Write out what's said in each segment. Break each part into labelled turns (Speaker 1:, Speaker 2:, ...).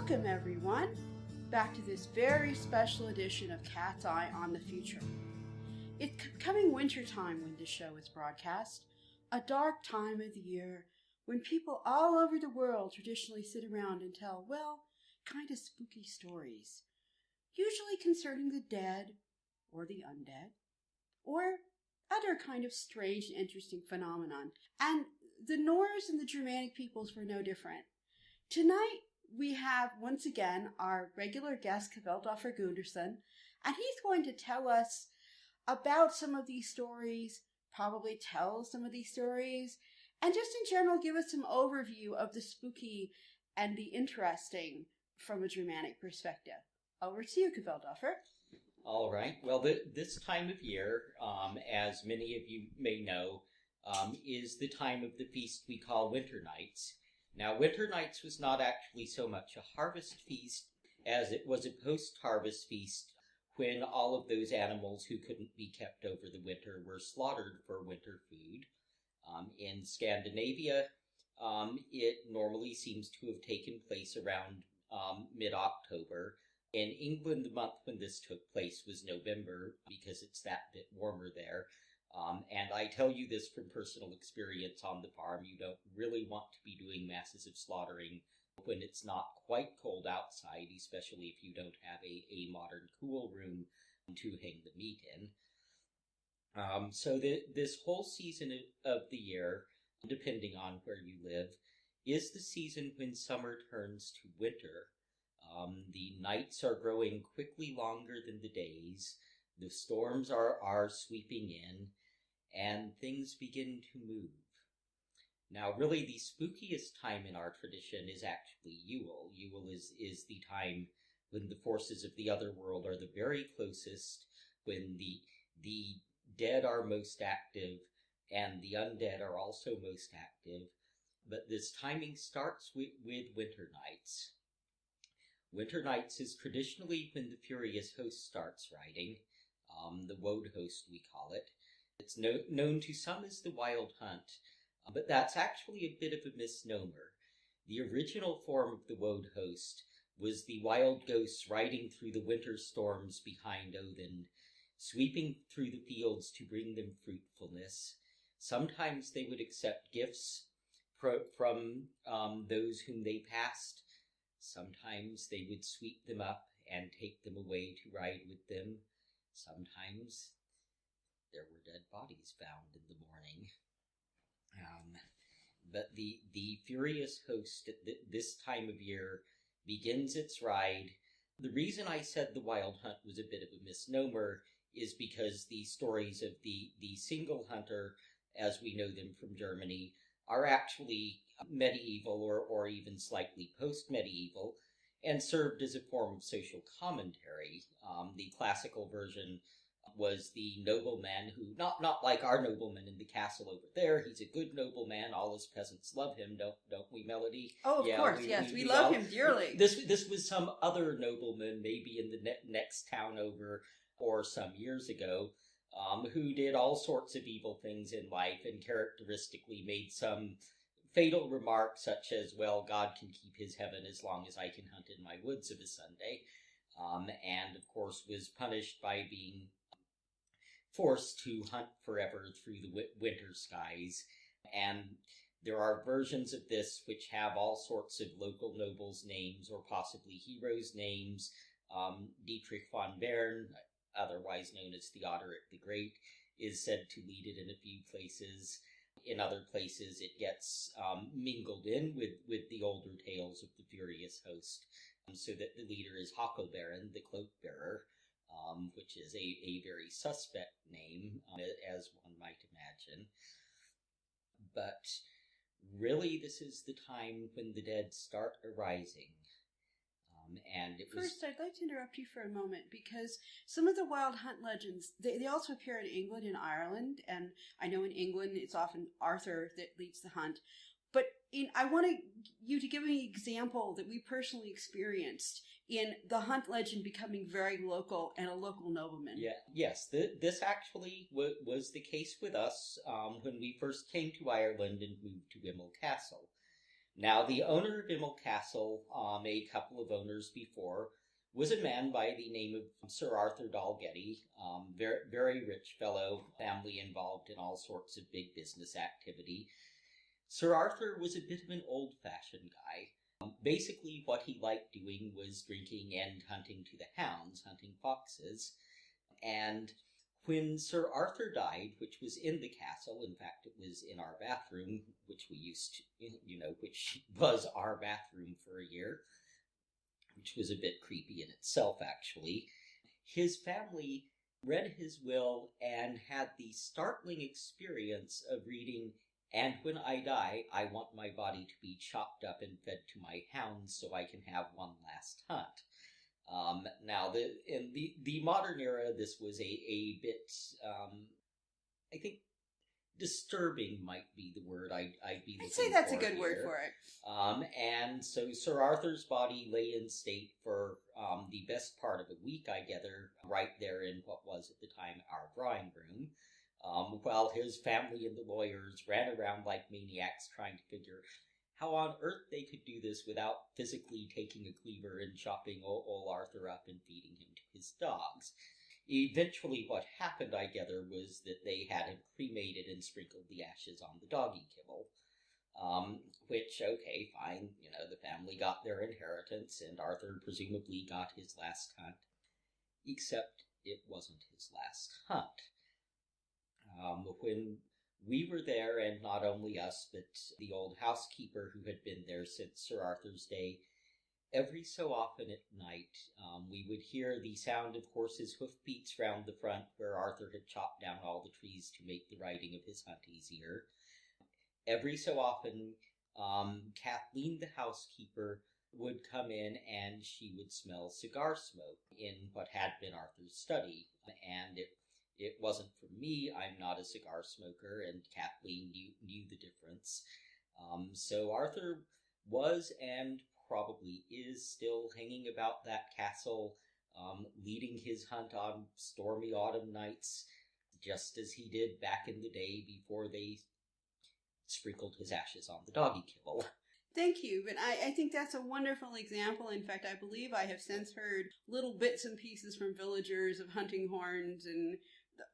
Speaker 1: Welcome, everyone, back to this very special edition of Cat's Eye on the Future. It's coming wintertime when this show is broadcast, a dark time of the year when people all over the world traditionally sit around and tell, well, kind of spooky stories, usually concerning the dead or the undead, or other kind of strange and interesting phenomenon. And the Norse and the Germanic peoples were no different. Tonight, we have, once again, our regular guest, Kveldulfr Gundarsson, and he's going to tell us about some of these stories, probably tell some of these stories, and just in general give us some overview of the spooky and the interesting from a Germanic perspective. Over to you, Kveldulfr.
Speaker 2: All right. Well, this time of year, as many of you may know, is the time of the feast we call Winter Nights. Now, Winter Nights was not actually so much a harvest feast as it was a post-harvest feast when all of those animals who couldn't be kept over the winter were slaughtered for winter food. In Scandinavia, it normally seems to have taken place around mid-October. In England, the month when this took place was November because it's that bit warmer there. And I tell you this from personal experience on the farm. You don't really want to be doing masses of slaughtering when it's not quite cold outside, especially if you don't have a modern cool room to hang the meat in. So this whole season of the year, depending on where you live, is the season when summer turns to winter. The nights are growing quickly longer than the days. The storms are sweeping in, and things begin to move. Now, really, the spookiest time in our tradition is actually Yule. Yule is the time when the forces of the other world are the very closest, when the dead are most active, and the undead are also most active. But this timing starts with Winter Nights. Winter Nights is traditionally when the Furious Host starts riding, the Woad Host we call it. It's known to some as the Wild Hunt, but that's actually a bit of a misnomer. The original form of the Woad Host was the wild ghosts riding through the winter storms behind Odin, sweeping through the fields to bring them fruitfulness. Sometimes they would accept gifts from those whom they passed. Sometimes they would sweep them up and take them away to ride with them. Sometimes there were dead bodies found in the morning. But the Furious Host at this time of year begins its ride. The reason I said the Wild Hunt was a bit of a misnomer is because the stories of the single hunter, as we know them from Germany, are actually medieval or even slightly post-medieval and served as a form of social commentary. The classical version was the nobleman who, not like our nobleman in the castle over there. He's a good nobleman. All his peasants love him, don't we, Melody?
Speaker 1: Oh, of course, yes. We love him dearly.
Speaker 2: This was some other nobleman, maybe in the next town over or some years ago, who did all sorts of evil things in life and characteristically made some fatal remarks such as, well, God can keep his heaven as long as I can hunt in my woods of a Sunday. And, of course, was punished by being forced to hunt forever through the winter skies. And there are versions of this which have all sorts of local nobles' names or possibly heroes' names. Dietrich von Bern, otherwise known as Theodoric the Great, is said to lead it in a few places. In other places, it gets mingled in with the older tales of the Furious Host, so that the leader is Hakobaron, the cloak bearer, which is a very suspect name, as one might imagine. But really, this is the time when the dead start arising.
Speaker 1: First, I'd like to interrupt you for a moment because some of the Wild Hunt legends, they also appear in England and Ireland, and I know in England it's often Arthur that leads the hunt. But I want you to give me an example that we personally experienced in the hunt legend becoming very local and a local nobleman.
Speaker 2: Yeah, yes, this actually was the case with us when we first came to Ireland and moved to Wimble Castle. Now, the owner of Immel Castle, a couple of owners before, was a man by the name of Sir Arthur Dalgetty, very, very rich fellow, family involved in all sorts of big business activity. Sir Arthur was a bit of an old-fashioned guy. Basically, what he liked doing was drinking and hunting to the hounds, hunting foxes. And when Sir Arthur died, which was in the castle, in fact, it was in our bathroom, which we used to, which was our bathroom for a year, which was a bit creepy in itself, actually. His family read his will and had the startling experience of reading, "And when I die, I want my body to be chopped up and fed to my hounds so I can have one last hunt." Now, in the modern era, this was a bit, I think, disturbing might be the word I'd be looking for.
Speaker 1: I'd say that's a good word for it.
Speaker 2: And so Sir Arthur's body lay in state for the best part of a week, I gather, right there in what was at the time our drawing room, while his family and the lawyers ran around like maniacs trying to figure how on earth they could do this without physically taking a cleaver and chopping old Arthur up and feeding him to his dogs. Eventually what happened, I gather, was that they had him cremated and sprinkled the ashes on the doggy kibble. Which, okay, fine, the family got their inheritance, and Arthur presumably got his last hunt. Except it wasn't his last hunt. When we were there, and not only us, but the old housekeeper who had been there since Sir Arthur's day, every so often at night, we would hear the sound of horses' hoofbeats round the front where Arthur had chopped down all the trees to make the riding of his hunt easier. Every so often, Kathleen, the housekeeper, would come in and she would smell cigar smoke in what had been Arthur's study. And it wasn't for me. I'm not a cigar smoker, and Kathleen knew the difference. So Arthur was and probably is still hanging about that castle, leading his hunt on stormy autumn nights, just as he did back in the day before they sprinkled his ashes on the doggy kibble.
Speaker 1: Thank you, but I think that's a wonderful example. In fact, I believe I have since heard little bits and pieces from villagers of hunting horns and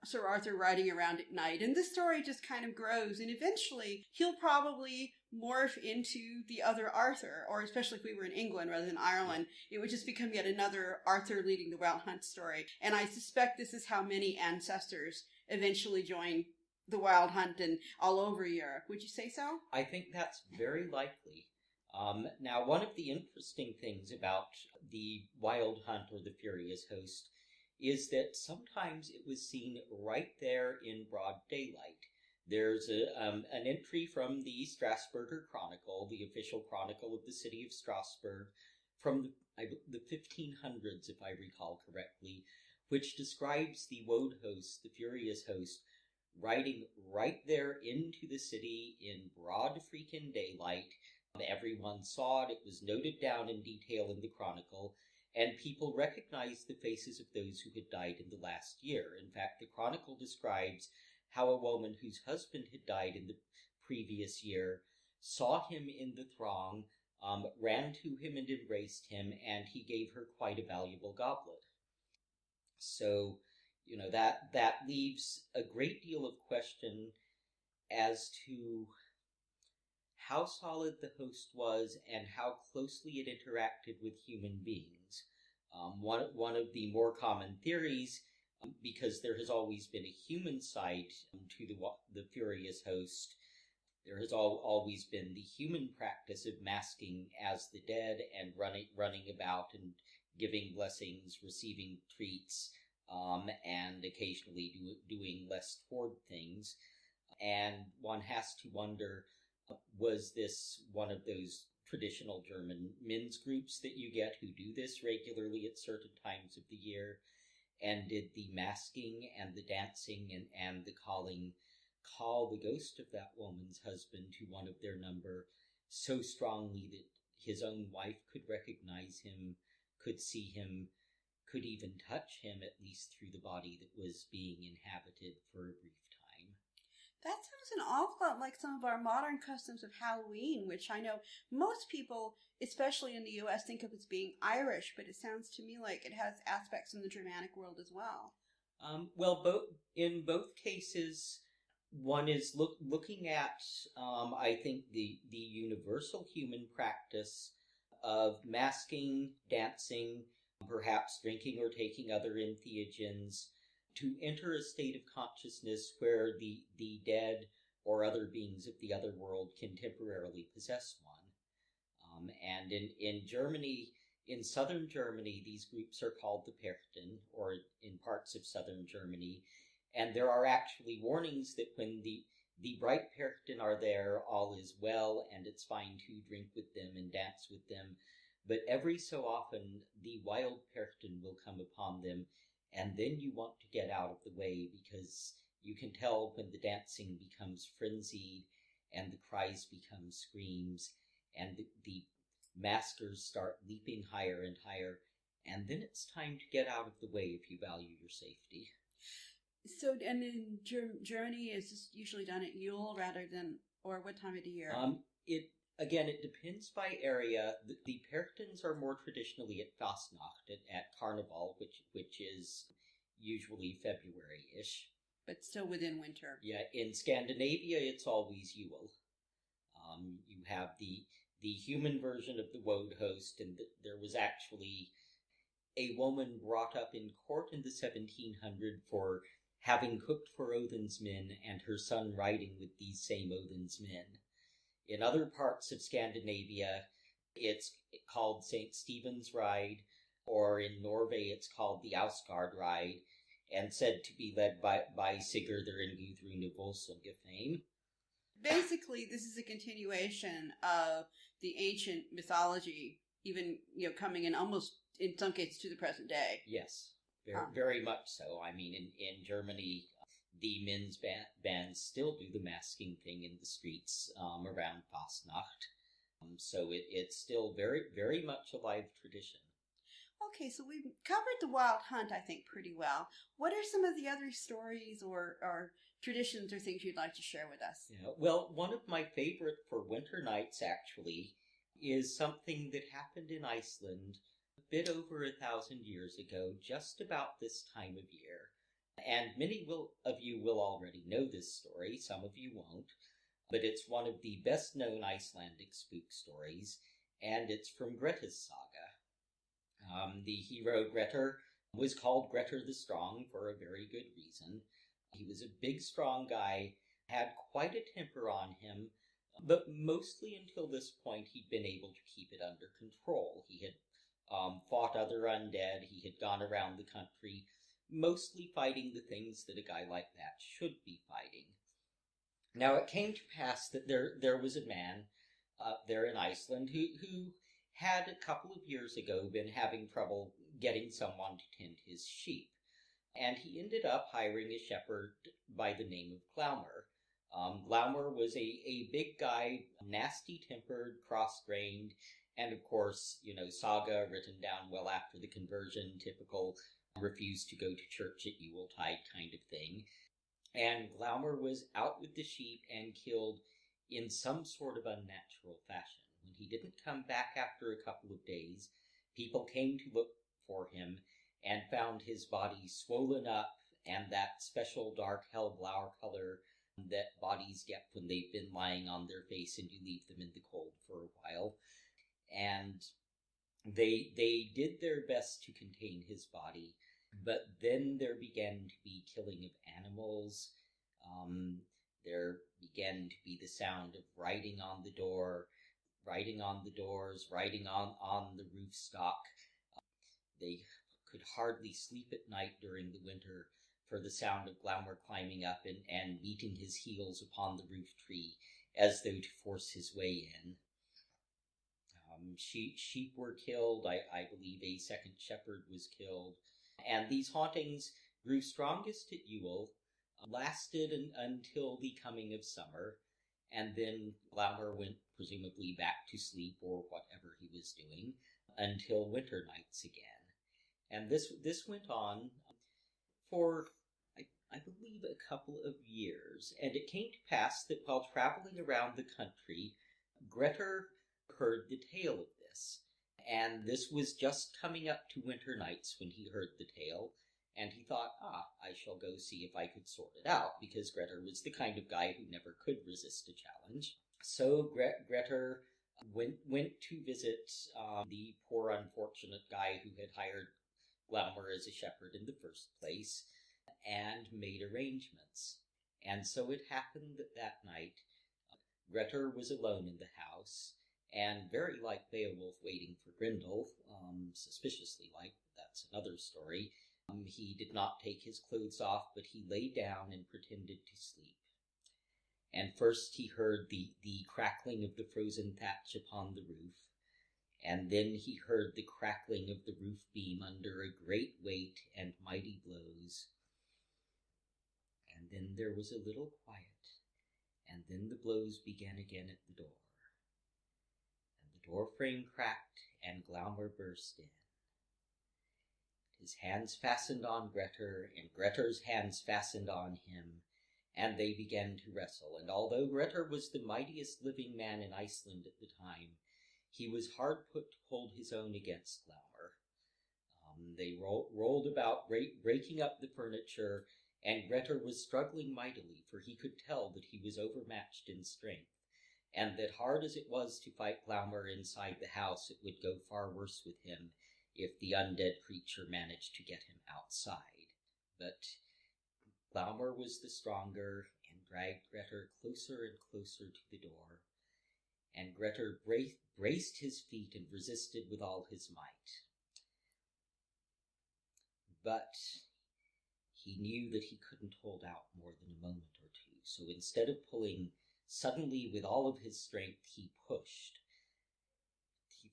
Speaker 1: Sir Arthur riding around at night, and this story just kind of grows, and eventually he'll probably morph into the other Arthur, or especially if we were in England rather than Ireland, it would just become yet another Arthur leading the Wild Hunt story. And I suspect this is how many ancestors eventually join the Wild Hunt and all over Europe. Would you say so?
Speaker 2: I think that's very likely. Now, one of the interesting things about the Wild Hunt or the Furious Host is that sometimes it was seen right there in broad daylight. There's an entry from the Strasburger Chronicle, the official chronicle of the city of Strasbourg, from the 1500s, if I recall correctly, which describes the Woad Host, the Furious Host, riding right there into the city in broad freaking daylight. Everyone saw it. It was noted down in detail in the chronicle, and people recognized the faces of those who had died in the last year. In fact, the chronicle describes how a woman whose husband had died in the previous year saw him in the throng, ran to him and embraced him, and he gave her quite a valuable goblet. So, that leaves a great deal of question as to how solid the host was and how closely it interacted with human beings. One of the more common theories, because there has always been a human side to the Furious Host, there has always been the human practice of masking as the dead and running about and giving blessings, receiving treats, and occasionally doing less toward things. And one has to wonder, was this one of those traditional German men's groups that you get who do this regularly at certain times of the year? And did the masking and the dancing and the calling call the ghost of that woman's husband to one of their number so strongly that his own wife could recognize him, could see him, could even touch him, at least through the body that was being inhabited for a brief time?
Speaker 1: That sounds an awful lot like some of our modern customs of Halloween, which I know most people, especially in the U.S., think of as being Irish, but it sounds to me like it has aspects in the Germanic world as well.
Speaker 2: In both cases, one is looking at, I think, the universal human practice of masking, dancing, perhaps drinking or taking other entheogens, to enter a state of consciousness where the dead or other beings of the other world can temporarily possess one. And in Germany, in southern Germany, these groups are called the Perchten, or in parts of southern Germany. And there are actually warnings that when the bright Perchten are there, all is well, and it's fine to drink with them and dance with them. But every so often, the wild Perchten will come upon them, and then you want to get out of the way, because you can tell when the dancing becomes frenzied and the cries become screams and the maskers start leaping higher and higher, and then it's time to get out of the way if you value your safety.
Speaker 1: So, and in Germany, is this usually done at Yule rather than, or what time of the year?
Speaker 2: It depends by area. The Perchtens are more traditionally at Fastnacht, at Carnival, which is usually February-ish.
Speaker 1: But still within winter.
Speaker 2: Yeah, in Scandinavia, it's always Yule. You have the human version of the Woad host, and there was actually a woman brought up in court in the 1700s for having cooked for Odin's men and her son riding with these same Odin's men. In other parts of Scandinavia, it's called St. Stephen's Ride, or in Norway it's called the Ausgard Ride, and said to be led by Sigurdur and Gudrun of Volsunga fame.
Speaker 1: Basically, this is a continuation of the ancient mythology, even coming in almost, in some cases, to the present day.
Speaker 2: Yes, very much so. I mean, in Germany, the men's bands still do the masking thing in the streets around Fastnacht. So it's still very, very much a live tradition.
Speaker 1: Okay, so we've covered the Wild Hunt, I think, pretty well. What are some of the other stories or traditions or things you'd like to share with us?
Speaker 2: Yeah, well, one of my favorite for winter nights, actually, is something that happened in Iceland a bit over 1,000 years ago, just about this time of year. And many of you will already know this story, some of you won't, but it's one of the best-known Icelandic spook stories, and it's from Grettir's saga. The hero Grettir was called Grettir the Strong for a very good reason. He was a big, strong guy, had quite a temper on him, but mostly until this point he'd been able to keep it under control. He had fought other undead, he had gone around the country, mostly fighting the things that a guy like that should be fighting. Now, it came to pass that there was a man there in Iceland who had a couple of years ago been having trouble getting someone to tend his sheep. And he ended up hiring a shepherd by the name of Glaumr. Glaumr was a big guy, nasty-tempered, cross-grained, and of course, saga written down well after the conversion, typical refused to go to church at Yuletide kind of thing. And Glaumr was out with the sheep and killed in some sort of unnatural fashion. When he didn't come back after a couple of days, people came to look for him and found his body swollen up and that special dark hellblau color that bodies get when they've been lying on their face and you leave them in the cold for a while. And they did their best to contain his body, but then there began to be killing of animals. There began to be the sound of writing on the door, writing on the doors, writing on the roof stock. They could hardly sleep at night during the winter for the sound of Glaumr climbing up and beating his heels upon the roof tree as though to force his way in. Sheep were killed. I believe a second shepherd was killed. And these hauntings grew strongest at Yule, lasted until the coming of summer, and then Glaumr went presumably back to sleep or whatever he was doing until winter nights again. And this went on for, I believe, believe, a couple of years, and it came to pass that while traveling around the country, Grettir heard the tale of this. And this was just coming up to winter nights when he heard the tale, and he thought, I shall go see if I could sort it out, because Grettir was the kind of guy who never could resist a challenge. So Grettir went to visit the poor unfortunate guy who had hired Glaumr as a shepherd in the first place, and made arrangements. And so it happened that night, Grettir was alone in the house, and very like Beowulf waiting for Grendel, suspiciously like, but that's another story. He did not take his clothes off, but he lay down and pretended to sleep. And first he heard the crackling of the frozen thatch upon the roof, and then he heard the crackling of the roof beam under a great weight and mighty blows. And then there was a little quiet, and then the blows began again at the door. And the door frame cracked, and Glaumr burst in. His hands fastened on Grettir, and Grettir's hands fastened on him, and they began to wrestle. And although Grettir was the mightiest living man in Iceland at the time, he was hard put to hold his own against Glaumr. They rolled about, breaking up the furniture, and Grettir was struggling mightily, for he could tell that he was overmatched in strength, and that hard as it was to fight Glaumr inside the house, it would go far worse with him if the undead creature managed to get him outside. But Glaumr was the stronger, and dragged Grettir closer and closer to the door, and Grettir braced his feet and resisted with all his might. But he knew that he couldn't hold out more than a moment or two, so instead of pulling, suddenly with all of his strength he pushed. He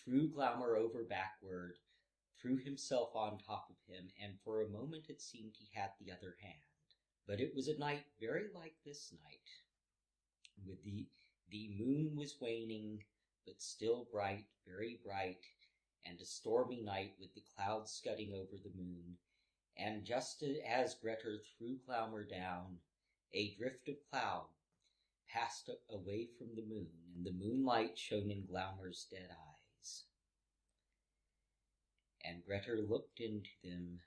Speaker 2: threw Glaumr over backward, threw himself on top of him, and for a moment it seemed he had the other hand. But it was a night very like this night, with the moon was waning, but still bright, very bright, and a stormy night with the clouds scudding over the moon. And just as Grettir threw Glaumr down, a drift of cloud passed away from the moon, and the moonlight shone in Glaumr's dead eyes. And Grettir looked into them,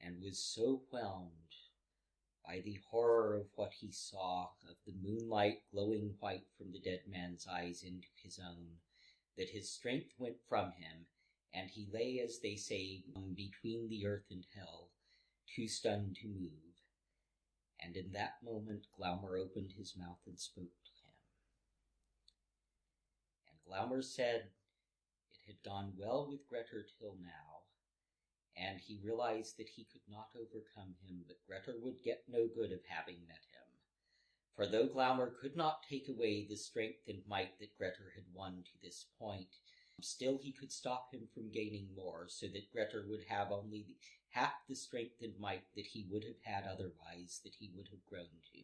Speaker 2: and was so whelmed by the horror of what he saw, of the moonlight glowing white from the dead man's eyes into his own, that his strength went from him, and he lay, as they say, between the earth and hell, too stunned to move. And in that moment Glaumr opened his mouth and spoke to him. And Glaumr said it had gone well with Grettir till now, and he realized that he could not overcome him, but Grettir would get no good of having met him. For though Glaumr could not take away the strength and might that Grettir had won to this point, still he could stop him from gaining more, so that Grettir would have only half the strength and might that he would have had otherwise, that he would have grown to.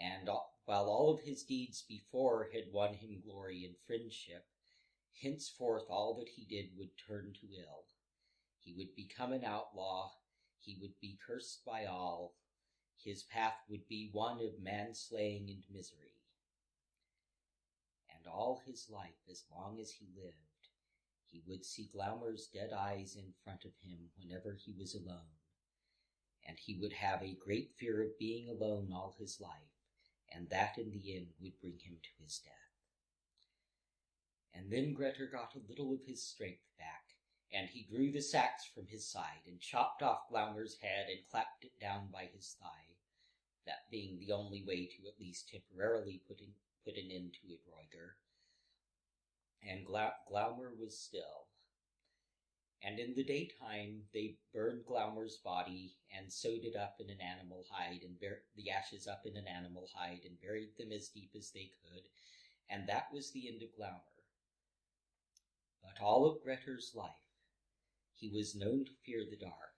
Speaker 2: And while all of his deeds before had won him glory and friendship, henceforth all that he did would turn to ill. He would become an outlaw, he would be cursed by all, his path would be one of manslaying and misery. And all his life, as long as he lived, he would see Glaumr's dead eyes in front of him whenever he was alone, and he would have a great fear of being alone all his life, and that in the end would bring him to his death. And then Grettir got a little of his strength back, and he drew the sax from his side and chopped off Glaumr's head and clapped it down by his thigh, that being the only way to at least temporarily put an end to it, Roiger. And Glaumr was still. And in the daytime they burned Glaumr's body and sewed it up in an animal hide, and the ashes up in an animal hide, and buried them as deep as they could, and that was the end of Glaumr. But all of Grettir's life he was known to fear the dark,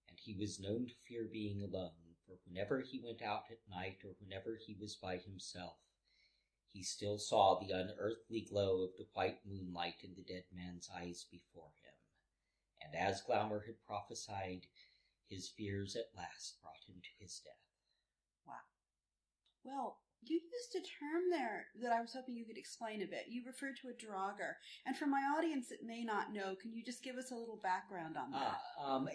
Speaker 2: and he was known to fear being alone, for whenever he went out at night or whenever he was by himself, he still saw the unearthly glow of the white moonlight in the dead man's eyes before him. And as Glaumr had prophesied, his fears at last brought him to his death.
Speaker 1: Wow. Well, you used a term there that I was hoping you could explain a bit. You referred to a draugr. And for my audience that may not know, can you just give us a little background on that?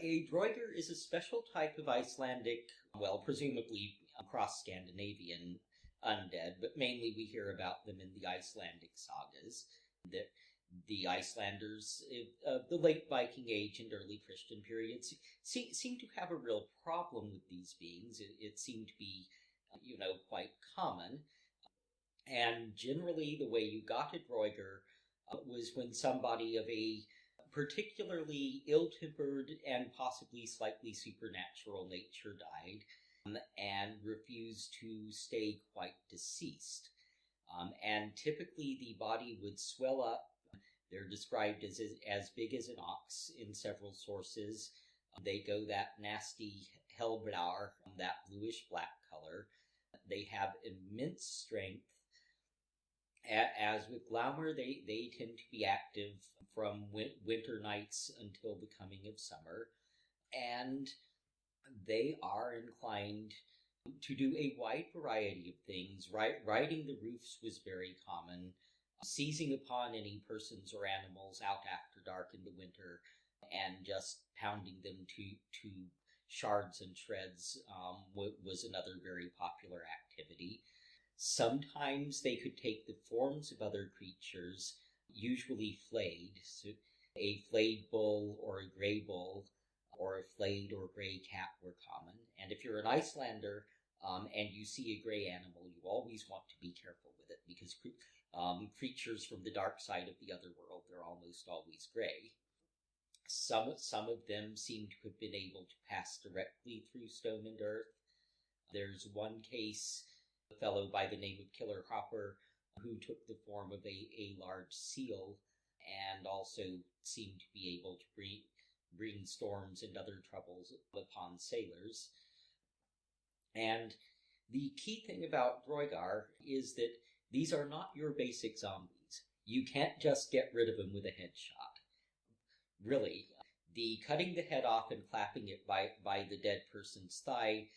Speaker 2: A draugr is a special type of Icelandic, well, presumably across Scandinavian undead, but mainly we hear about them in the Icelandic sagas. The Icelanders of the late Viking Age and early Christian periods seem to have a real problem with these beings. It seemed to be quite common. And generally the way you got a draugr was when somebody of a particularly ill-tempered and possibly slightly supernatural nature died and refused to stay quite deceased. And typically the body would swell up. They're described as big as an ox in several sources. They go that nasty hellblár, that bluish-black color. They have immense strength. As with Glamour, they tend to be active from winter nights until the coming of summer. And they are inclined to do a wide variety of things. Riding the roofs was very common. Seizing upon any persons or animals out after dark in the winter and just pounding them to shards and shreds was another very popular activity. Sometimes they could take the forms of other creatures, usually flayed. So a flayed bull or a gray bull or a flayed or gray cat were common. And if you're an Icelander and you see a gray animal, you always want to be careful with it, because creatures from the dark side of the other world, they're almost always gray. Some of them seem to have been able to pass directly through stone and earth. There's one case, a fellow by the name of Killer Hopper, who took the form of a large seal and also seemed to be able to bring storms and other troubles upon sailors. And the key thing about draugr is that these are not your basic zombies. You can't just get rid of them with a headshot. Really, the cutting the head off and clapping it by the dead person's thigh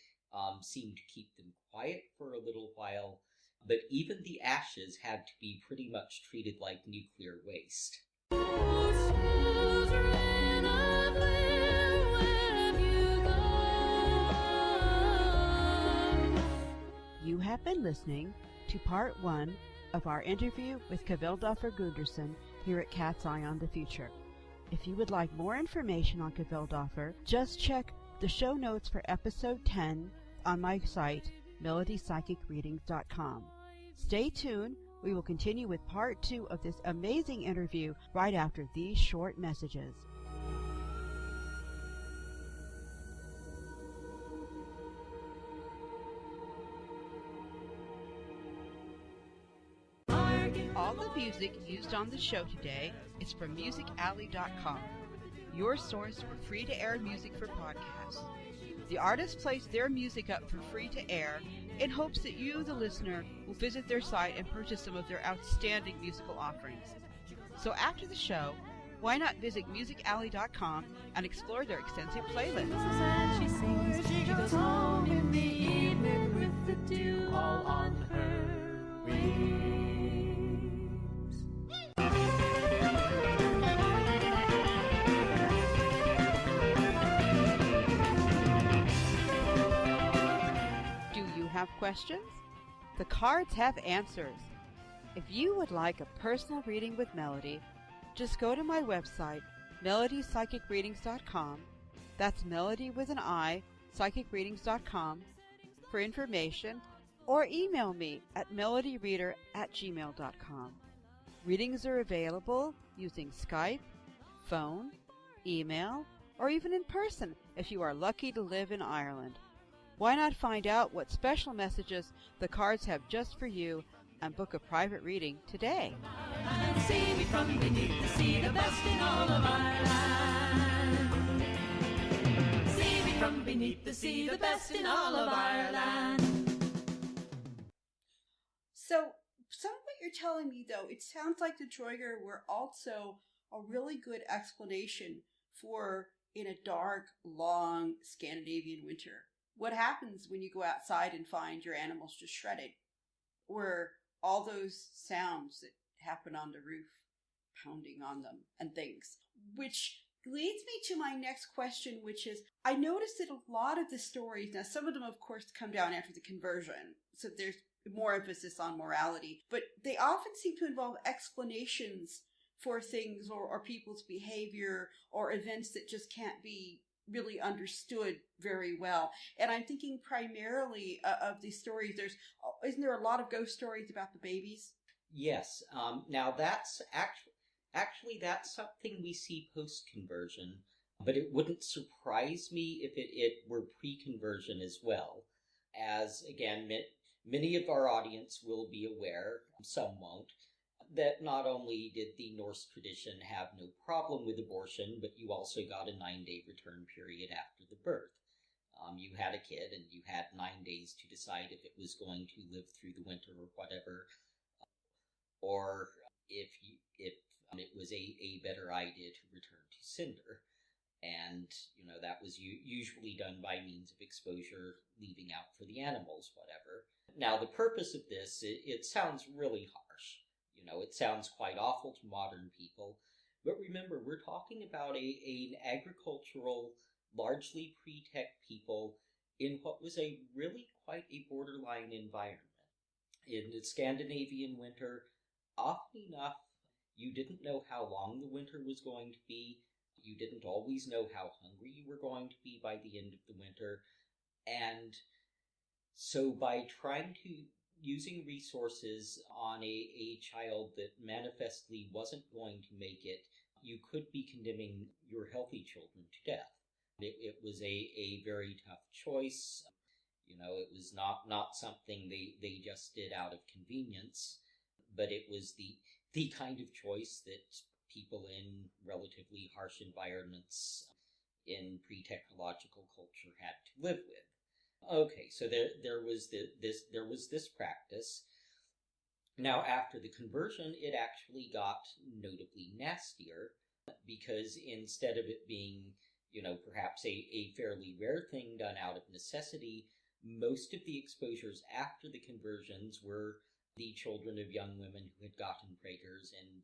Speaker 2: seemed to keep them quiet for a little while, but even the ashes had to be pretty much treated like nuclear waste.
Speaker 1: You have been listening to part 1 of our interview with Kveldulfr Gundarsson here at Cat's Eye on the Future. If you would like more information on Kveldulfr, just check the show notes for episode 10 on my site, melodipsychicreadings.com. Stay tuned. We will continue with part 2 of this amazing interview right after these short messages. All the music used on the show today is from musicalley.com, your source for free-to-air music for podcasts. The artists place their music up for free to air in hopes that you, the listener, will visit their site and purchase some of their outstanding musical offerings. So after the show, why not visit musicalley.com and explore their extensive playlist?
Speaker 3: She sings, she goes home in the evening with the dew all on her wings.
Speaker 1: Have questions? The cards have answers. If you would like a personal reading with Melody, just go to my website, melodipsychicreadings.com. That's Melody with an I, psychicreadings.com, for information, or email me at melodyreader@gmail.com. Readings are available using Skype, phone, email, or even in person if you are lucky to live in Ireland. Why not find out what special messages the cards have just for you and book a private reading today?
Speaker 3: See me from beneath the sea, the best in all of Ireland. See me from beneath the sea, the best in all of Ireland.
Speaker 1: So, some of what you're telling me, though, it sounds like the draugr were also a really good explanation for in a dark, long Scandinavian winter? What happens when you go outside and find your animals just shredded? Or all those sounds that happen on the roof, pounding on them and things. Which leads me to my next question, which is, I noticed that a lot of the stories, now some of them of course come down after the conversion, so there's more emphasis on morality, but they often seem to involve explanations for things or people's behavior or events that just can't be really understood very well. And I'm thinking primarily of these stories. Isn't there a lot of ghost stories about the babies?
Speaker 2: Yes. Now that's actually that's something we see post-conversion, but it wouldn't surprise me if it were pre-conversion as well. As again, many of our audience will be aware, some won't, that not only did the Norse tradition have no problem with abortion, but you also got a 9-day return period after the birth. You had a kid and you had 9 days to decide if it was going to live through the winter or whatever, or if it was a better idea to return to cinder. And, that was usually done by means of exposure, leaving out for the animals, whatever. Now, the purpose of this, it sounds really harsh. It sounds quite awful to modern people. But remember, we're talking about an agricultural, largely pre-tech people in what was a really quite a borderline environment. In the Scandinavian winter, often enough, you didn't know how long the winter was going to be. You didn't always know how hungry you were going to be by the end of the winter. And so by using resources on a child that manifestly wasn't going to make it, you could be condemning your healthy children to death. It was a very tough choice. It was not something they just did out of convenience, but it was the kind of choice that people in relatively harsh environments in pre-technological culture had to live with. Okay, so there was this practice. Now, after the conversion, it actually got notably nastier, because instead of it being, perhaps a fairly rare thing done out of necessity, most of the exposures after the conversions were the children of young women who had gotten preggers and,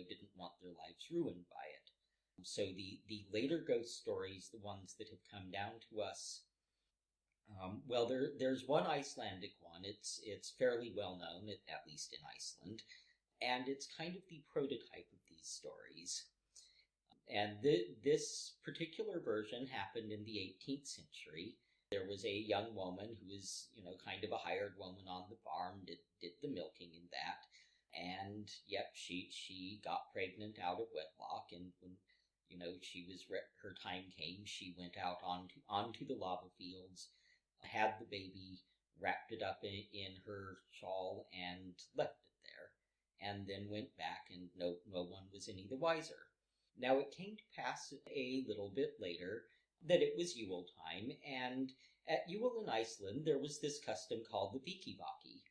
Speaker 2: didn't want their lives ruined by it. So the later ghost stories, the ones that have come down to us, there's one Icelandic one. It's fairly well known, at least in Iceland, and it's kind of the prototype of these stories. And this particular version happened in the 18th century. There was a young woman who was, kind of a hired woman on the farm, did the milking and that, and yep, she got pregnant out of wedlock, and when her time came, she went out onto the lava fields, had the baby, wrapped it up in her shawl, and left it there, and then went back, and no one was any the wiser. Now, it came to pass a little bit later that it was Yule time, and at Yule in Iceland, there was this custom called the Vikivaki.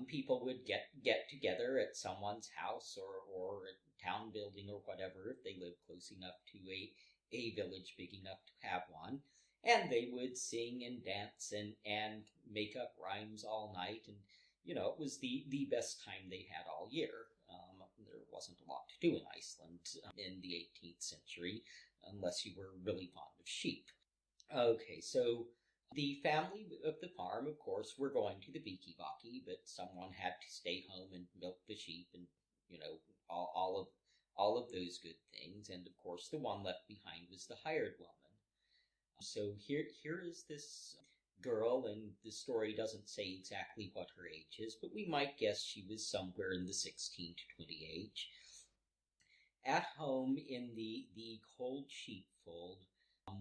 Speaker 2: People would get together at someone's house or a town building or whatever, if they lived close enough to a village big enough to have one, and they would sing and dance and make up rhymes all night, and, it was the best time they had all year. There wasn't a lot to do in Iceland in the 18th century, unless you were really fond of sheep. Okay, so the family of the farm, of course, were going to the Vikivaki, but someone had to stay home and milk the sheep and, all of those good things. And, of course, the one left behind was the hired woman. So here is this girl, and the story doesn't say exactly what her age is, but we might guess she was somewhere in the 16 to 20 age. At home in the cold sheepfold,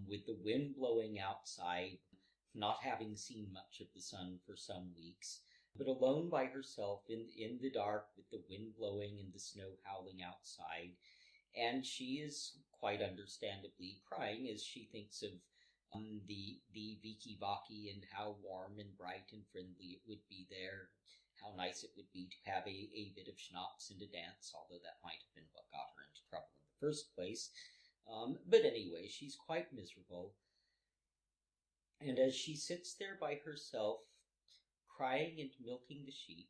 Speaker 2: with the wind blowing outside, not having seen much of the sun for some weeks, but alone by herself in the dark with the wind blowing and the snow howling outside, and she is quite understandably crying as she thinks of the Vikivaki and how warm and bright and friendly it would be there, how nice it would be to have a bit of schnapps and a dance, although that might have been what got her into trouble in the first place. But anyway, she's quite miserable. And as she sits there by herself, crying and milking the sheep,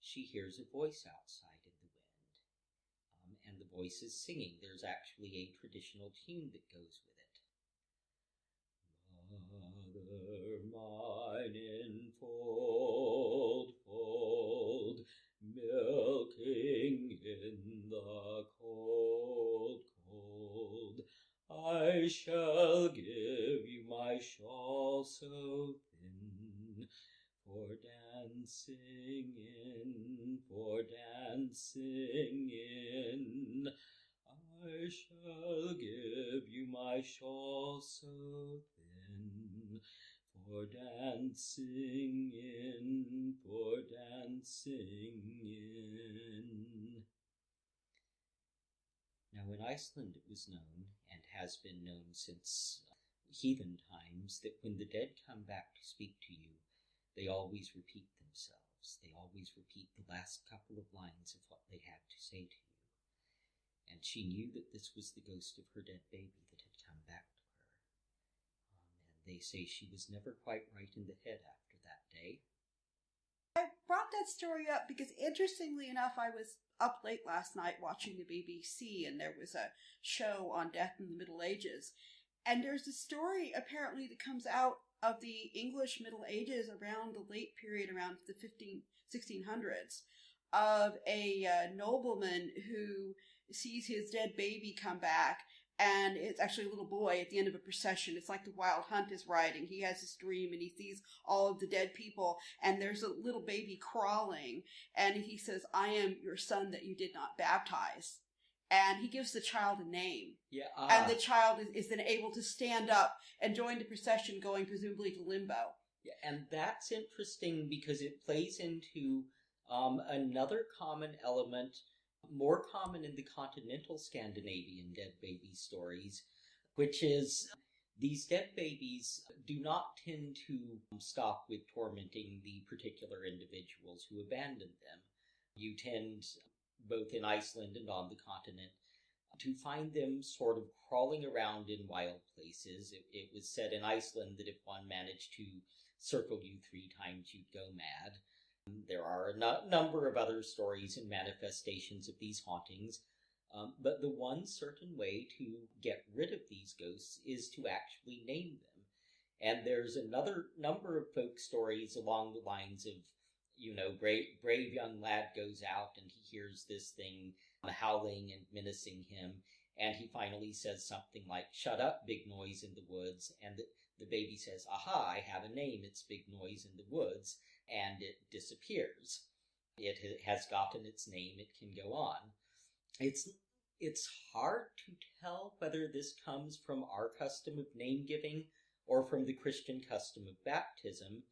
Speaker 2: she hears a voice outside in the wind. And the voice is singing. There's actually a traditional tune that goes with it. Mother mine in fold, milking in the cold, I shall give you my shawl so thin, for dancing in. I shall give you my shawl so thin, for dancing in. Now in Iceland it was known, and has been known since heathen times, that when the dead come back to speak to you, they always repeat themselves. They always repeat the last couple of lines of what they had to say to you. And she knew that this was the ghost of her dead baby that had come back to her. And they say she was never quite right in the head after that day.
Speaker 1: I brought that story up because, interestingly enough, I was up late last night watching the BBC, and there was a show on death in the Middle Ages. And there's a story, apparently, that comes out of the English Middle Ages around the late period, around the 1600s, of a nobleman who sees his dead baby come back, and it's actually a little boy at the end of a procession. It's like the Wild Hunt is riding. He has this dream, and he sees all of the dead people, and there's a little baby crawling, and he says, "I am your son that you did not baptize." And he gives the child a name.
Speaker 2: Yeah,
Speaker 1: and the child is then able to stand up and join the procession, going presumably to limbo.
Speaker 2: Yeah, and that's interesting because it plays into another common element, more common in the continental Scandinavian dead baby stories, which is these dead babies do not tend to stop with tormenting the particular individuals who abandoned them. You tend, both in Iceland and on the continent, to find them sort of crawling around in wild places. It was said in Iceland that if one managed to circle you 3 times, you'd go mad. There are a number of other stories and manifestations of these hauntings, but the one certain way to get rid of these ghosts is to actually name them. And there's another number of folk stories along the lines of, brave young lad goes out and he hears this thing howling and menacing him, and he finally says something like, "Shut up, big noise in the woods," and the baby says, "Aha, I have a name, it's Big Noise in the Woods," and it disappears. It has gotten its name, it can go on. It's hard to tell whether this comes from our custom of name-giving or from the Christian custom of baptism,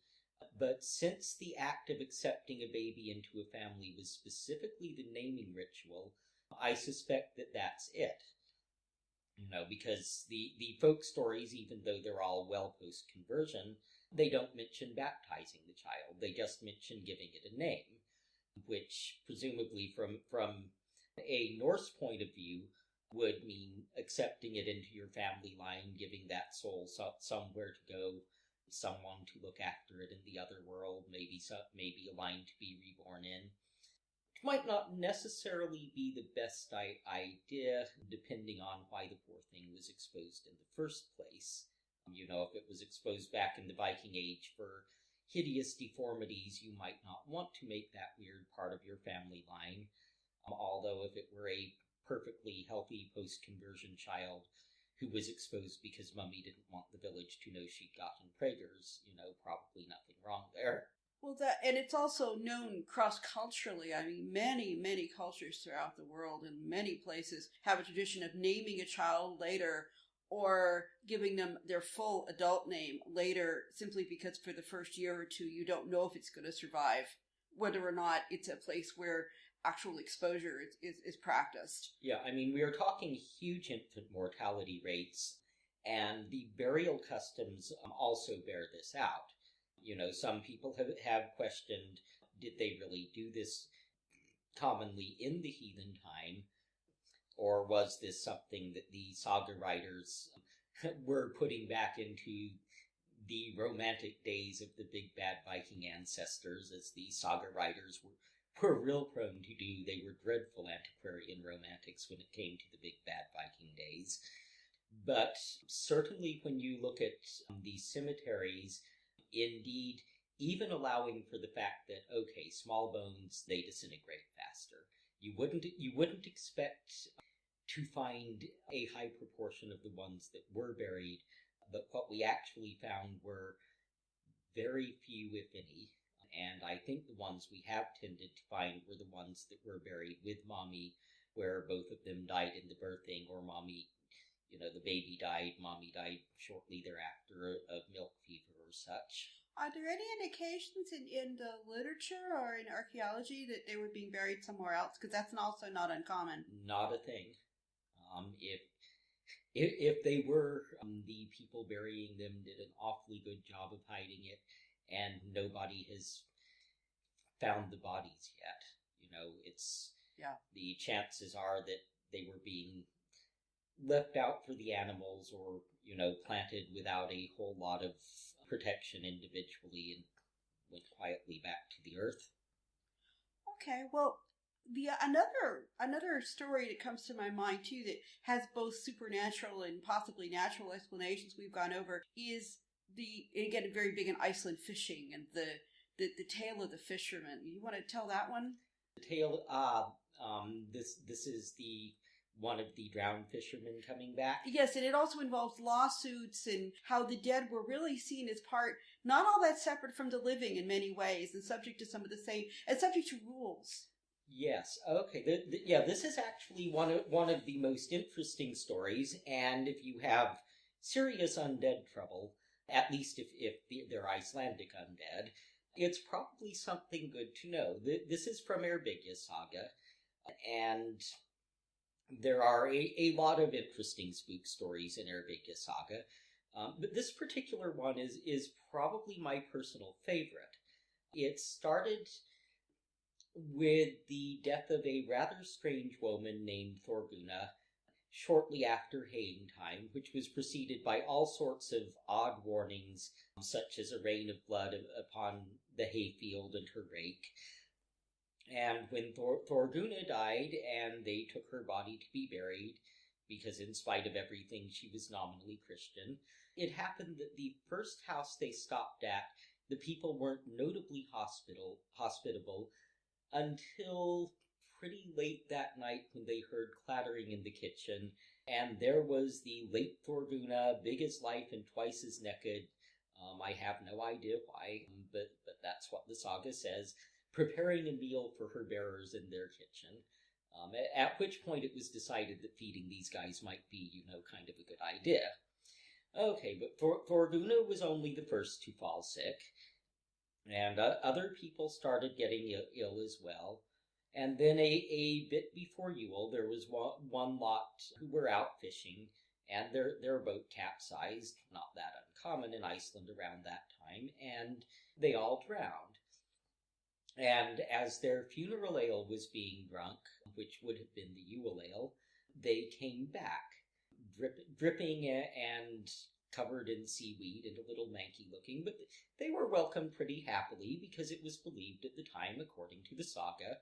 Speaker 2: but since the act of accepting a baby into a family was specifically the naming ritual, I suspect that that's it. Because the folk stories, even though they're all well post-conversion, they don't mention baptizing the child. They just mention giving it a name, which presumably from a Norse point of view would mean accepting it into your family line, giving that soul somewhere to go, someone to look after it in the other world, maybe a line to be reborn in. It might not necessarily be the best idea, depending on why the poor thing was exposed in the first place. If it was exposed back in the Viking Age for hideous deformities, you might not want to make that weird part of your family line. Although if it were a perfectly healthy post-conversion child who was exposed because Mummy didn't want the village to know she'd gotten Praegers, probably nothing wrong there.
Speaker 1: Well, and it's also known cross-culturally. I mean, many, many cultures throughout the world and many places have a tradition of naming a child later or giving them their full adult name later, simply because for the first year or two you don't know if it's going to survive, whether or not it's a place where actual exposure is practiced.
Speaker 2: Yeah, I mean, we are talking huge infant mortality rates, and the burial customs also bear this out. Some people have questioned, did they really do this commonly in the heathen time? Or was this something that the saga writers were putting back into the romantic days of the big bad Viking ancestors, as the saga writers were real prone to do? They were dreadful antiquarian romantics when it came to the big bad Viking days. But certainly when you look at the cemeteries, indeed, even allowing for the fact that, okay, small bones, they disintegrate faster. You wouldn't expect to find a high proportion of the ones that were buried, but what we actually found were very few, if any. And I think the ones we have tended to find were the ones that were buried with mommy, where both of them died in the birthing, or mommy, the baby died, mommy died shortly thereafter of milk fever or such.
Speaker 1: Are there any indications in the literature or in archaeology that they were being buried somewhere else? Because that's also not uncommon.
Speaker 2: Not a thing. If they were, the people burying them did an awfully good job of hiding it, and nobody has found the bodies yet. The chances are that they were being left out for the animals, or planted without a whole lot of protection individually, and went quietly back to the earth.
Speaker 1: Okay, well, another story that comes to my mind too that has both supernatural and possibly natural explanations we've gone over is again very big in Iceland, fishing and the tale of the fisherman. You want to tell that one?
Speaker 2: The tale, this is the one of the drowned fishermen coming back.
Speaker 1: Yes, and it also involves lawsuits and how the dead were really seen as part, not all that separate from the living in many ways, and subject to some of the same, and subject to rules.
Speaker 2: Yes, okay. This is actually one of the most interesting stories, and if you have serious undead trouble, at least if they're Icelandic undead, it's probably something good to know. This is from Eyrbyggja saga, and there are a lot of interesting spook stories in Eyrbyggja saga, but this particular one is probably my personal favorite. It started with the death of a rather strange woman named Thorgunna shortly after haying time, which was preceded by all sorts of odd warnings, such as a rain of blood upon the hayfield and her rake. And when Thorgunna died and they took her body to be buried, because in spite of everything she was nominally Christian, it happened that the first house they stopped at, the people weren't notably hospitable until pretty late that night when they heard clattering in the kitchen, and there was the late Thorgunna, big as life and twice as naked. I have no idea why, but that's what the saga says, preparing a meal for her bearers in their kitchen, at which point it was decided that feeding these guys might be, kind of a good idea. Okay, but Thorgunna was only the first to fall sick, and other people started getting ill as well. And then a bit before Yule, there was one lot who were out fishing, and their boat capsized, not that uncommon in Iceland around that time, and they all drowned. And as their funeral ale was being drunk, which would have been the Yule ale, they came back, dripping and covered in seaweed and a little manky looking, but they were welcomed pretty happily, because it was believed at the time, according to the saga,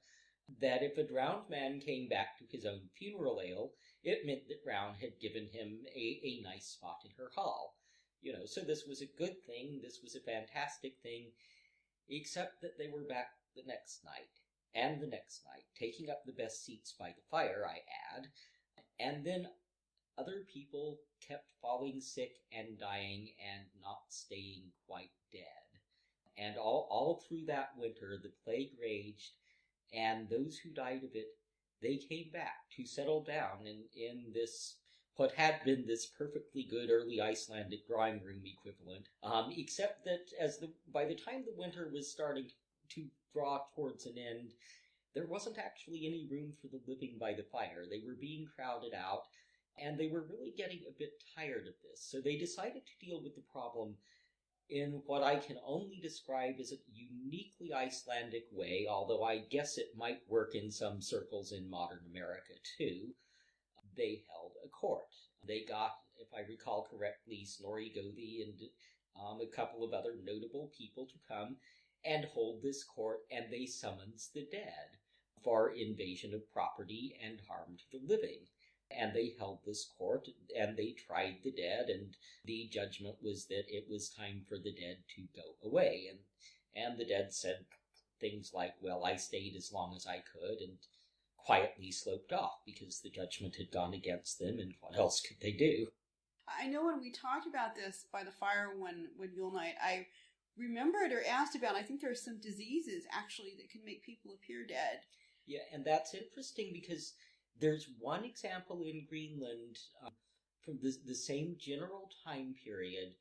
Speaker 2: that if a drowned man came back to his own funeral ale, it meant that Brown had given him a nice spot in her hall. So this was a good thing, this was a fantastic thing, except that they were back the next night, and the next night, taking up the best seats by the fire, I add, and then other people kept falling sick and dying and not staying quite dead. And all through that winter, the plague raged, and those who died of it, they came back to settle down in this, what had been this perfectly good early Icelandic drawing room equivalent, except that by the time the winter was starting to draw towards an end, there wasn't actually any room for the living by the fire. They were being crowded out, and they were really getting a bit tired of this. So they decided to deal with the problem in what I can only describe as a uniquely Icelandic way, although I guess it might work in some circles in modern America too. they held a court. They got, if I recall correctly, Snorri Gothi and a couple of other notable people to come and hold this court, and they summons the dead for invasion of property and harm to the living. And they held this court, and they tried the dead, and the judgment was that it was time for the dead to go away. And the dead said things like, well, I stayed as long as I could, and quietly sloped off because the judgment had gone against them, and what else could they do?
Speaker 1: I know when we talked about this by the fire one Yule night, I remembered or asked about, I think there are some diseases actually that can make people appear dead.
Speaker 2: Yeah, and that's interesting because there's one example in Greenland from the same general time period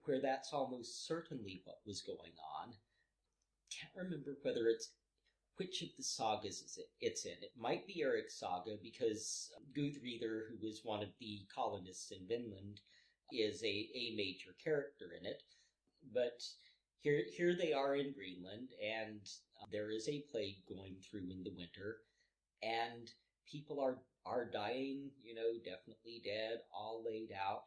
Speaker 2: where that's almost certainly what was going on. Can't remember which of the sagas it's in. It might be Eric's saga because Guthríðr, who was one of the colonists in Vinland, is a major character in it. But here they are in Greenland, and there is a plague going through in the winter, and people are dying, definitely dead, all laid out.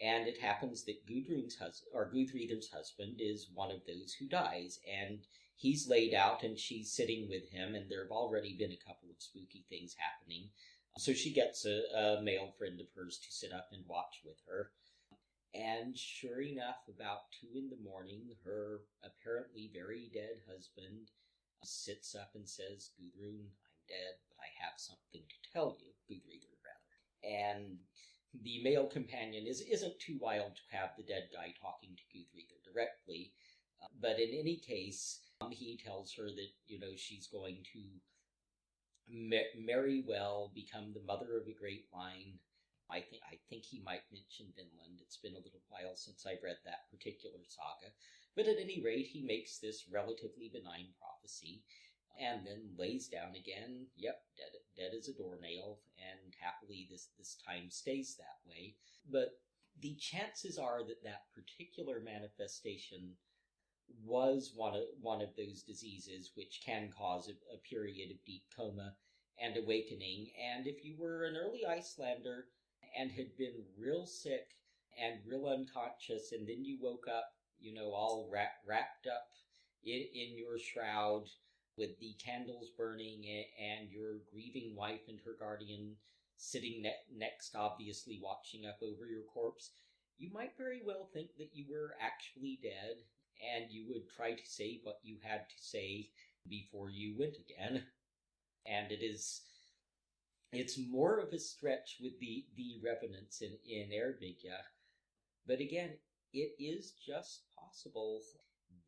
Speaker 2: And it happens that Guthríðr's husband is one of those who dies, and he's laid out and she's sitting with him, and there have already been a couple of spooky things happening. So she gets a male friend of hers to sit up and watch with her. And sure enough, about 2 a.m, her apparently very dead husband sits up and says, Gudrun, I'm dead, but I have something to tell you, Guthríðr rather. And the male companion isn't too wild to have the dead guy talking to Guthríðr directly, but in any case, he tells her that, she's going to marry well, become the mother of a great line. I think he might mention Vinland. It's been a little while since I've read that particular saga. But at any rate, he makes this relatively benign prophecy and then lays down again. Yep, dead as a doornail, and happily this time stays that way. But the chances are that particular manifestation was one of those diseases which can cause a period of deep coma and awakening. And if you were an early Icelander and had been real sick and real unconscious, and then you woke up, all wrapped up in your shroud with the candles burning and your grieving wife and her guardian sitting next, obviously watching up over your corpse, you might very well think that you were actually dead, and you would try to say what you had to say before you went again. And it's more of a stretch with the revenants in Eyrbyggja. But again, it is just possible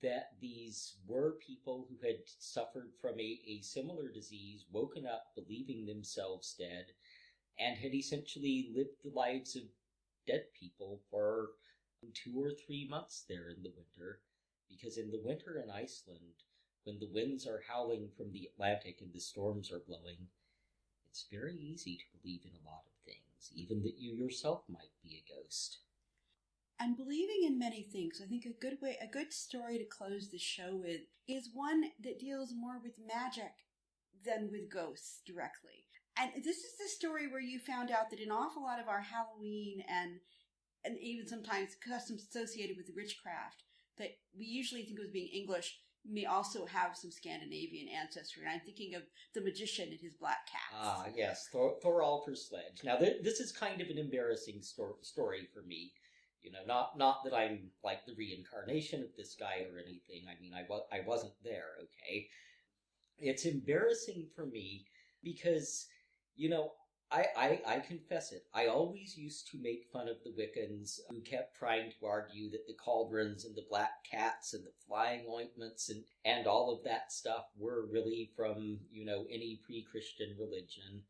Speaker 2: that these were people who had suffered from a similar disease, woken up believing themselves dead, and had essentially lived the lives of dead people for 2 or 3 months there in the winter. Because in the winter in Iceland, when the winds are howling from the Atlantic and the storms are blowing, it's very easy to believe in a lot of things, even that you yourself might be a ghost.
Speaker 1: And believing in many things, I think a good story to close the show with is one that deals more with magic than with ghosts directly. And this is the story where you found out that an awful lot of our Halloween and even sometimes customs associated with witchcraft that we usually think of as being English may also have some Scandinavian ancestry. And I'm thinking of the magician and his black cats.
Speaker 2: Ah, yes, Thorolfr Sledge. Now, this is kind of an embarrassing story for me. Not that I'm like the reincarnation of this guy or anything. I mean, I wasn't there, okay? It's embarrassing for me because, I confess it. I always used to make fun of the Wiccans who kept trying to argue that the cauldrons and the black cats and the flying ointments and all of that stuff were really from, any pre-Christian religion.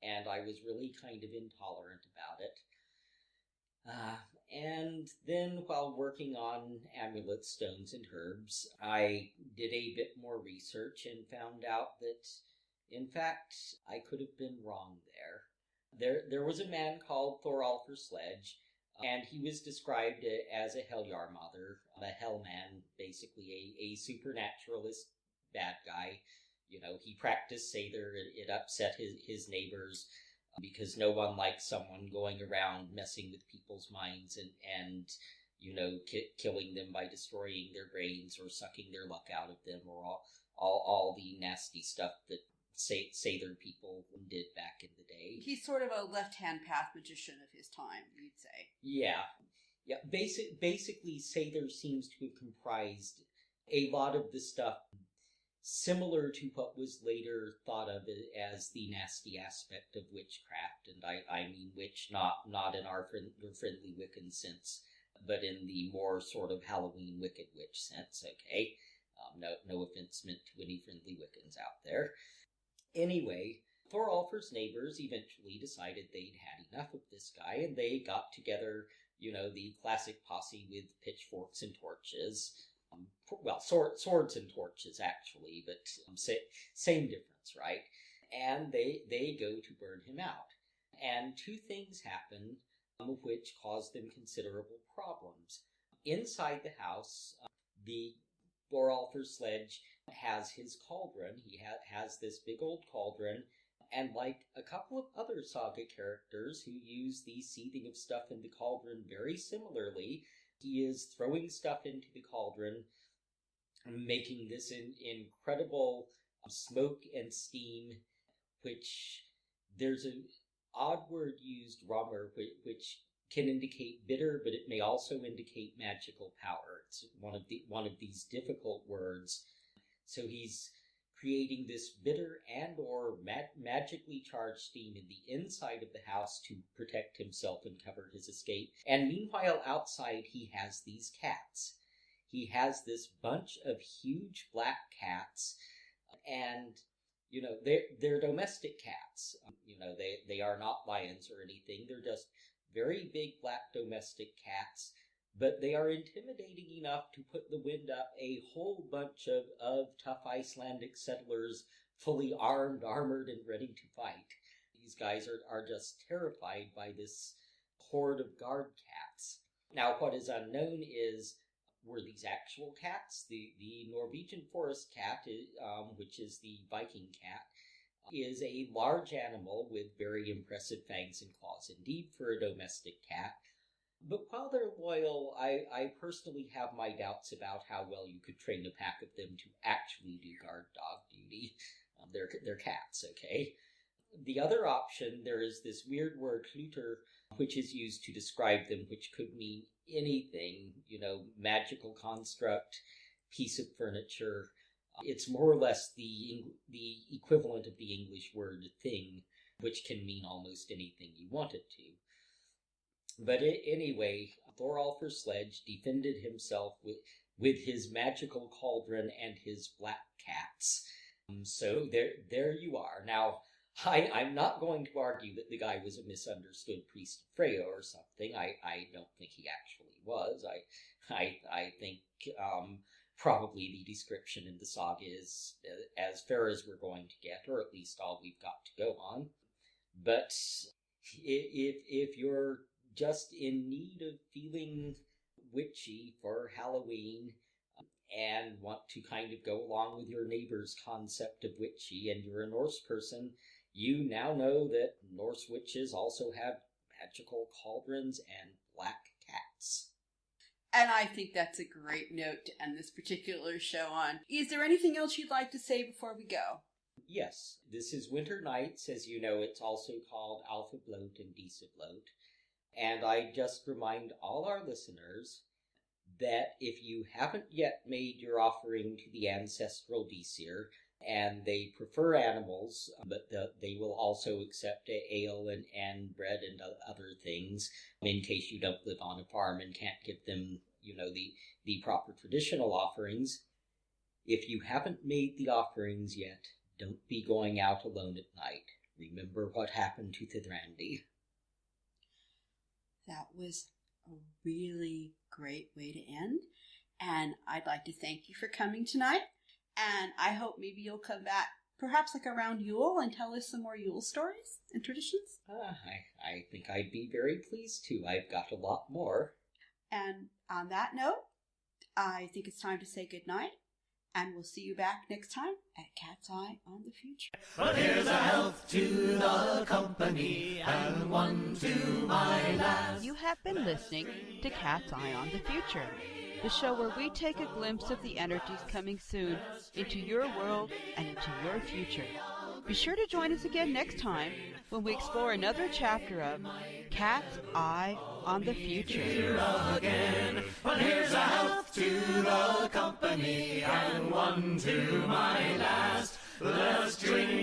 Speaker 2: And I was really kind of intolerant about it. And then while working on amulet stones and herbs, I did a bit more research and found out that, in fact, I could have been wrong there. There was a man called Thorolfr Sledge, and he was described as a Heljarmaður, a hellman, basically a supernaturalist bad guy. He practiced Sather, it upset his neighbors. because no one likes someone going around messing with people's minds and killing them by destroying their brains or sucking their luck out of them, or all the nasty stuff that Sather people did back in the day.
Speaker 1: He's sort of a left-hand path magician of his time, you'd say.
Speaker 2: Yeah. Basically, Sather seems to have comprised a lot of the stuff similar to what was later thought of as the nasty aspect of witchcraft, and I mean witch not in our friendly Wiccan sense, but in the more sort of Halloween Wicked Witch sense, okay? No offense meant to any friendly Wiccans out there. Anyway, Thorolfr's neighbors eventually decided they'd had enough of this guy, and they got together, the classic posse with pitchforks and torches. Well, swords and torches, actually, but same difference, right? And they go to burn him out. And two things happen which cause them considerable problems. Inside the house, the Thorolfr sledge has his cauldron. He has this big old cauldron, and like a couple of other saga characters who use the seething of stuff in the cauldron very similarly, he is throwing stuff into the cauldron, making this incredible smoke and steam, which there's an odd word used, Romer, which can indicate bitter, but it may also indicate magical power. It's one of these difficult words. So he's creating this bitter and or magically charged steam in the inside of the house to protect himself and cover his escape. And meanwhile, outside, he has these cats. He has this bunch of huge black cats, and they're domestic cats. They are not lions or anything. They're just very big black domestic cats, but they are intimidating enough to put the wind up a whole bunch of tough Icelandic settlers, fully armored, and ready to fight. These guys are just terrified by this horde of guard cats. Now, what is unknown is, were these actual cats? The Norwegian forest cat, which is the Viking cat, is a large animal with very impressive fangs and claws indeed for a domestic cat. But while they're loyal, I personally have my doubts about how well you could train a pack of them to actually do guard dog duty. They're cats, okay? The other option, there is this weird word, hlutur, which is used to describe them, which could mean anything, magical construct, piece of furniture. It's more or less the equivalent of the English word thing, which can mean almost anything you want it to. But anyway, Thorolfr Sledge defended himself with his magical cauldron and his black cats. So there you are. Now, I'm not going to argue that the guy was a misunderstood priest of Freya or something. I don't think he actually was. I think probably the description in the saga is as fair as we're going to get, or at least all we've got to go on. But if you're just in need of feeling witchy for Halloween and want to kind of go along with your neighbor's concept of witchy, and you're a Norse person, you now know that Norse witches also have magical cauldrons and black cats.
Speaker 1: And I think that's a great note to end this particular show on. Is there anything else you'd like to say before we go?
Speaker 2: Yes, this is Winter Nights. As you know, it's also called Alpha Bloat and Disa Bloat. And I just remind all our listeners that if you haven't yet made your offering to the ancestral Disir, and they prefer animals, but they will also accept ale and bread and other things, in case you don't live on a farm and can't give them, the proper traditional offerings. If you haven't made the offerings yet, don't be going out alone at night. Remember what happened to Thidrandi.
Speaker 1: That was a really great way to end, and I'd like to thank you for coming tonight, and I hope maybe you'll come back perhaps like around Yule and tell us some more Yule stories and traditions.
Speaker 2: I think I'd be very pleased to. I've got a lot more.
Speaker 1: And on that note, I think it's time to say goodnight, And we'll see you back next time at Cat's Eye on the Future.
Speaker 3: But here's a health to the company and one to my lass.
Speaker 1: You have been listening to Cat's Eye on the Future, the show where we take a glimpse of the energies coming soon into your world and into your future. Be sure to join us again next time when we explore another chapter of Cat's Eye on the Future.
Speaker 3: Again. But here's a health to the company and one to my last. Let's drink